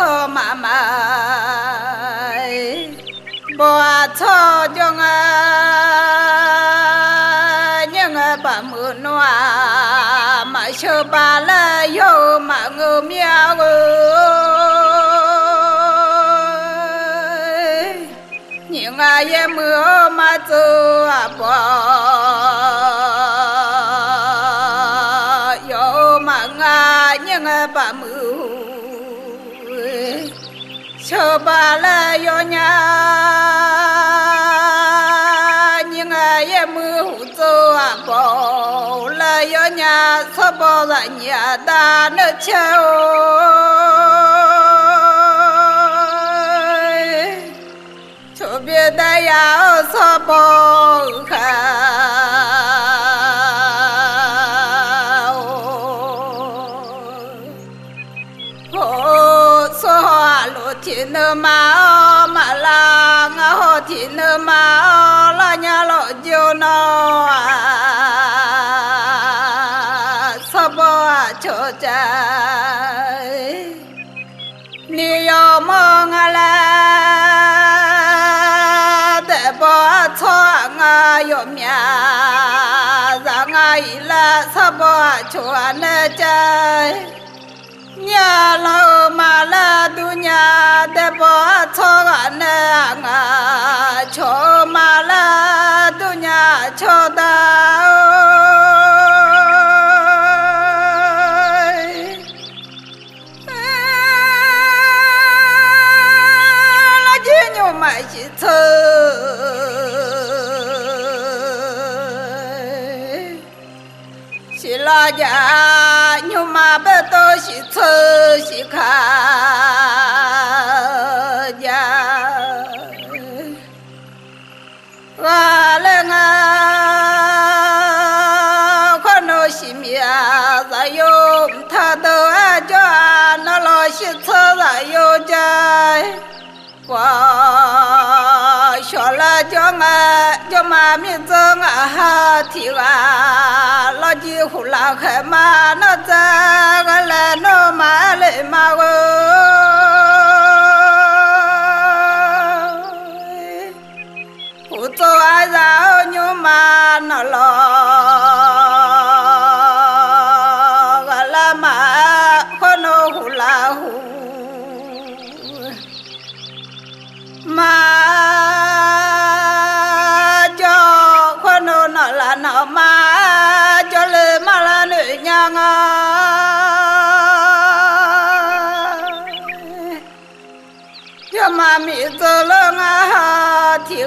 cho mà bỏ cho cho nhưng bà mưa noa mà chờ bà là yo mà ngơ miao những ai mưa mà chưa bỏ yo mà ngà những bà mưa chờ bà là yo nhà những ai mưa hụt chưa bỏ là yo nhà sao bỏ lại nhà ta nữa chao cho biết đại áo sao bỏ thiên mà là ngõ thiên mà là nhà lộ chiều nó sao bỏ cho trái nhiều mong là để bỏ cho ngài yếm nhà ra ngài là sao bỏ cho nè trái nhà lâu mà là du nhà để bỏ cho anh ngà cho mà là du nhà cho ta là chỉ nhiều mày chỉ thơ chỉ là giả nhưng mà bây tôi chỉ thơ chỉ khá giả và lên con nó chỉ mía ra yếm tha đồ cho nó lo chỉ thơ ra yếm trái qua cho là cho mà miễn dương ha thì lo chỉ hụt lạc hệ mà nó ra cái là nó mà lệ mà hụt cho ai ra nhưng mà nó lo cái là mà con nó hụt là hụt mà cho con nó là nó mà cho lệ mà là nữ nhang cho mà mi giờ lưng thì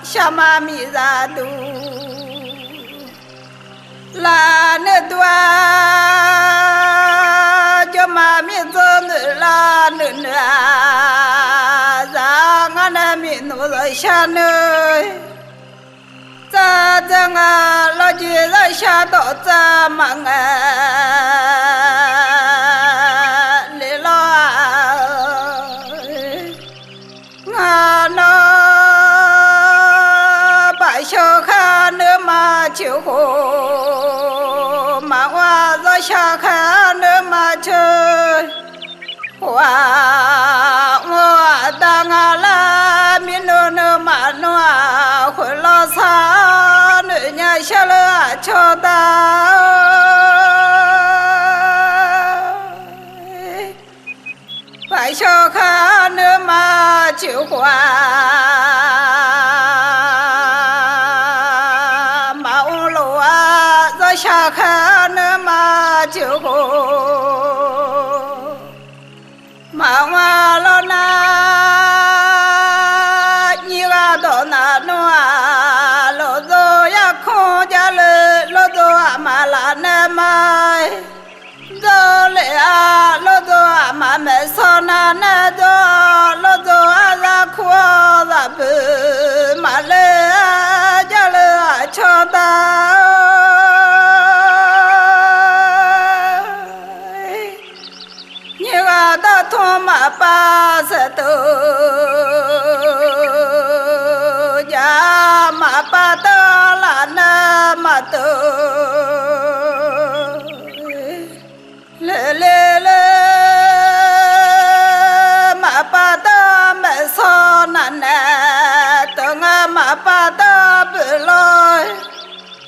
sao mà mi ra đủ là nữ tua cho mà mi giờ nữ là nữ nữ ra ngân mi nữ rồi xa nơi ta chẳng lo gì ra xa tổ ta mà lẽ lo nó bài cho khá nữa mà chịu khổ mà hoa ra xa khá nữa mà chơi hoa đang là miền nữa mà nó khối lo xa nữa nhà xa lỡ cho ta phải cho khá nữa mà chịu qua mạo lúa ra xa khá nữa mà chịu khổ mà hoa lo na như là đó na nó lo do ya không cha lệ lo do mà là nè mai do lệ lo do mà mẹ so na nè do lo do ra khua ra bự mà lệ cha lệ cho ta như là ta thua mà ba sẽ tự ya mà ba ta là na mà tự 来了，马巴达没少难难，等俺马巴达不来，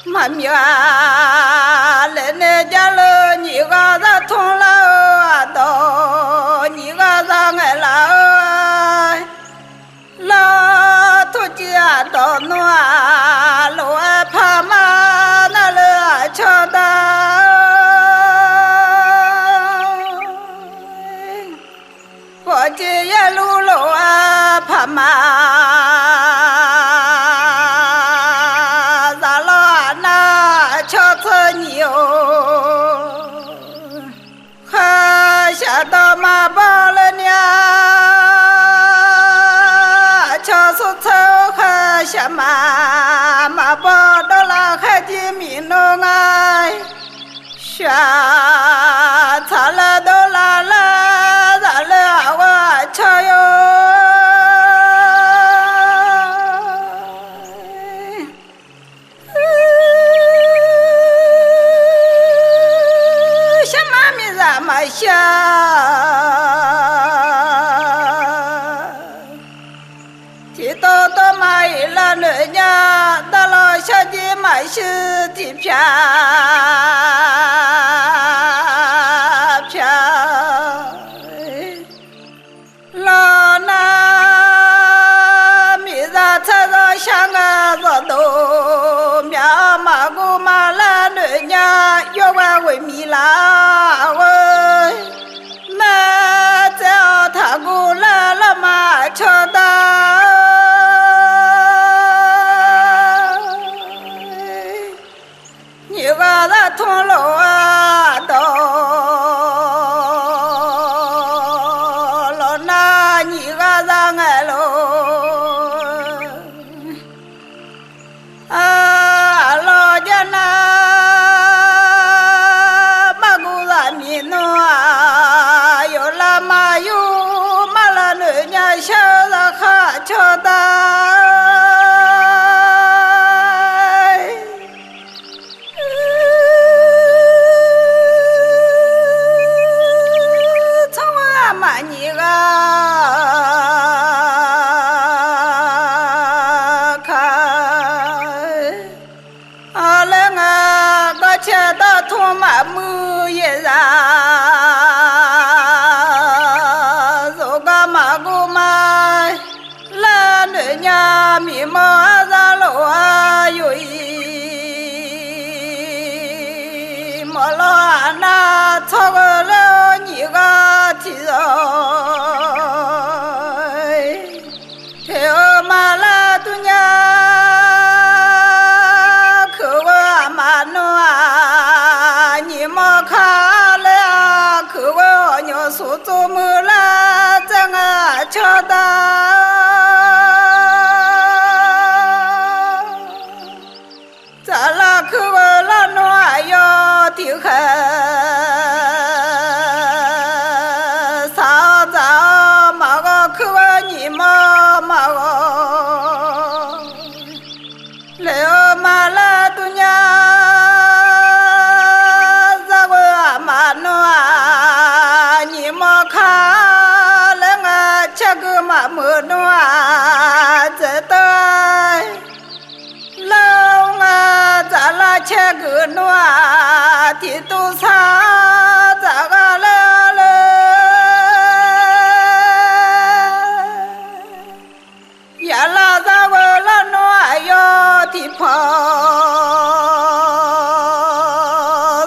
马米啊，来那家了，你个咋痛了啊？都你个咋爱了？老土家到哪路儿怕嘛那了瞧到，我这一路路儿怕嘛咋了那瞧着你哦，还下到马包了呢。瞧出丑和什么马包到了海的米弄爱，下查了都拉了，咋了我瞧哟，什么米怎么下？买了人家到了小姐买是的票票，老那米扎车上香啊子都苗马古马了人家要我为米啦喂，那叫他过来了嘛瞧到。通路啊，到了那你个咋爱喽？啊，老家那马古拉米诺啊，有了马有马了人家小子哈瞧到。木叶子，做个马古嘛，那人家米毛子路啊有一毛了那操个了你个体肉，有马拉多娘，可我马诺啊。你莫看了，可我娘说做么了，怎个瞧到？咋了？可我老暖要的很，啥子嘛个可我你莫嘛个，来嘛了多娘。马木诺啊，这对老啊，咱俩吃个诺啊，地多少咋个了了？呀啦咋个了诺要地跑，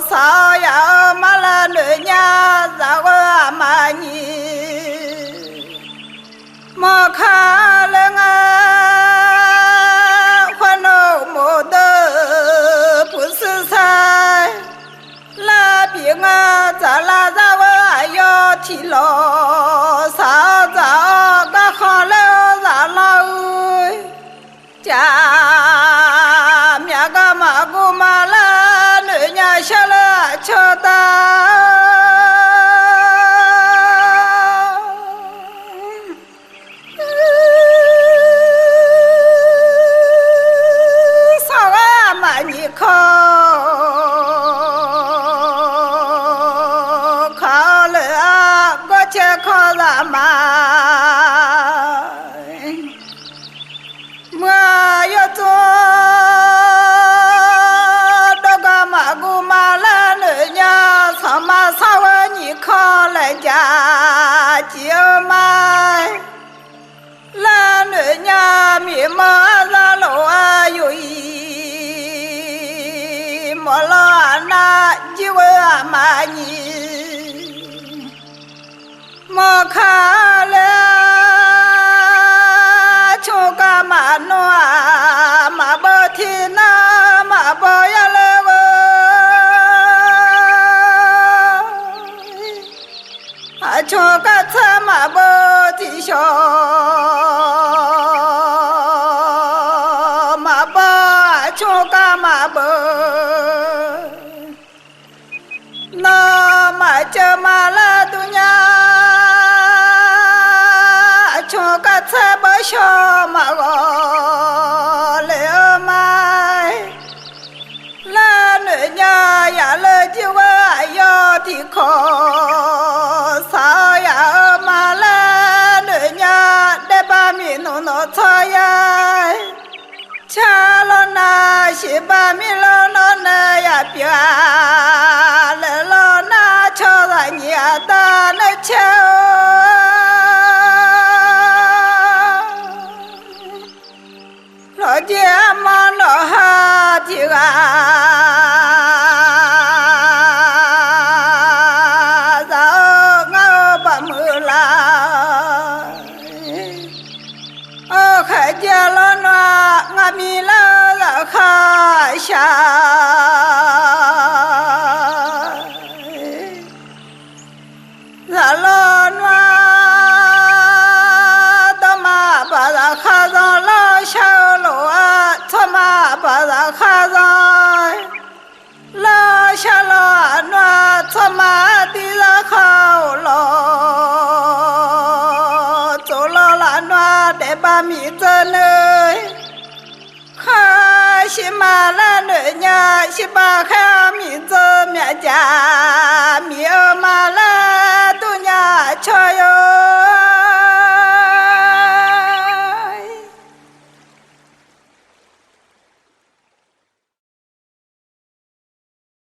少要马了人家咋个马你？莫看了啊，欢乐莫得不是菜，那边啊，咱拉咱我要提了，啥早个好了咱老家面个马古马了，人家下了瞧到。你靠靠 ra mà mưa yo cho đó cả mà gu mà là nữ nhà sao mà sao nhỉ khó lại cha chiều mai là nữ nhà mi mà ra lộ ayu mà lo na chiều mà nhỉ mà khá cho cả mà nó mà bơ thì na mà bơ ya lơ vơ cho cả thơ mà bơ thì cho mà bơ cho cả mà bơ nó mà chờ mà là tu nhà cho cả thơ bơ cho mà gọi lỡ mai là nữ nhà ya lỡ chiều yo thì khó sao ya mà là nữ nhà để ba mi nó thôi ya cha lo na si ba mi lo na ya bia lỡ lo na cho ra nhà ta nó cheo lo dia mà lo ha thì ga za ngao ba mưa la ô khai gia lo na nga mi la la kha sha la lo na ta ma ba la kha za la sha lo a ta ma ba la kha za la sha la na ta ma ti la kha lo cho lo la na để ba mi chân ơi kha 西马拉女伢西巴哈米子面家。